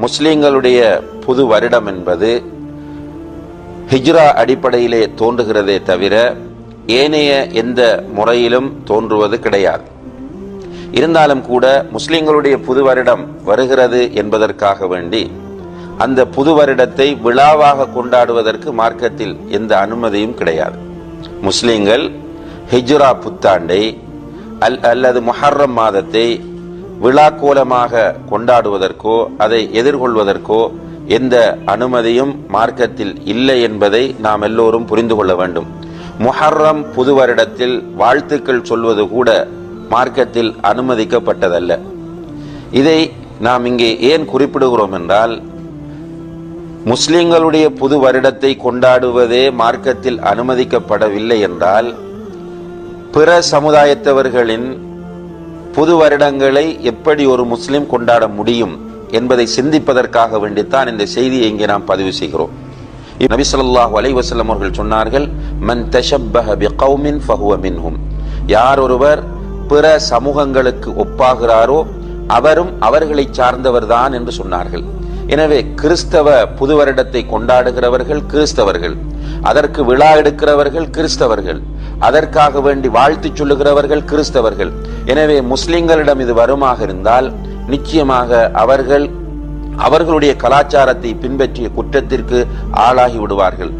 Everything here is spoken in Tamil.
முஸ்லிம்களுடைய புது வருடம் என்பது ஹிஜ்ரா அடிப்படையிலே தோன்றுகிறதே தவிர ஏனைய எந்த முறையிலும் தோன்றுவது கிடையாது. இருந்தாலும் கூட முஸ்லிம்களுடைய புது வருடம் வருகிறது என்பதற்காக வேண்டி அந்த புது வருடத்தை விழாவாக கொண்டாடுவதற்கு மார்க்கத்தில் எந்த அனுமதியும் கிடையாது. முஸ்லிம்கள் ஹிஜ்ரா புத்தாண்டை அல்லது முஹர்ரம் மாதத்தை விழாக்கோலமாக கொண்டாடுவதற்கோ அதை எதிர்கொள்வதற்கோ எந்த அனுமதியும் மார்க்கத்தில் இல்லை என்பதை நாம் எல்லோரும் புரிந்து கொள்ள வேண்டும். முஹர்ரம் புது வருடத்தில் வாழ்த்துக்கள் சொல்வது கூட மார்க்கத்தில் அனுமதிக்கப்பட்டதல்ல. இதை நாம் இங்கே ஏன் குறிப்பிடுகிறோம் என்றால், முஸ்லிம்களுடைய புது வருடத்தை கொண்டாடுவதே மார்க்கத்தில் அனுமதிக்கப்படவில்லை என்றால் பிற சமுதாயத்தவர்களின் புது வருடங்களை எப்படி ஒரு முஸ்லிம் கொண்டாட முடியும் என்பதை சிந்திப்பதற்காக வேண்டித்தான் இந்த செய்தியை இங்கே நாம் பதிவு செய்கிறோம். நபி ஸல்லல்லாஹு அலைஹி வஸல்லம் அவர்கள் சொன்னார்கள், மன் தஷப்பஹ பிகௌமின் ஃபஹுவ மின்ஹும். யார் ஒருவர் பிற சமூகங்களுக்கு ஒப்பாகிறாரோ அவரும் அவர்களை சார்ந்தவர்தான் என்று சொன்னார்கள். எனவே கிறிஸ்தவ புது வருடத்தை கொண்டாடுகிறவர்கள் கிறிஸ்தவர்கள், அதற்கு விழா எடுக்கிறவர்கள் கிறிஸ்தவர்கள், அதற்காக வேண்டி வாழ்த்து சொல்லுகிறவர்கள் கிறிஸ்தவர்கள். எனவே முஸ்லிம்களிடம் இது வருமாக இருந்தால் நிச்சயமாக அவர்களுடைய கலாச்சாரத்தை பின்பற்றிய குற்றத்திற்கு ஆளாகி விடுவார்கள்.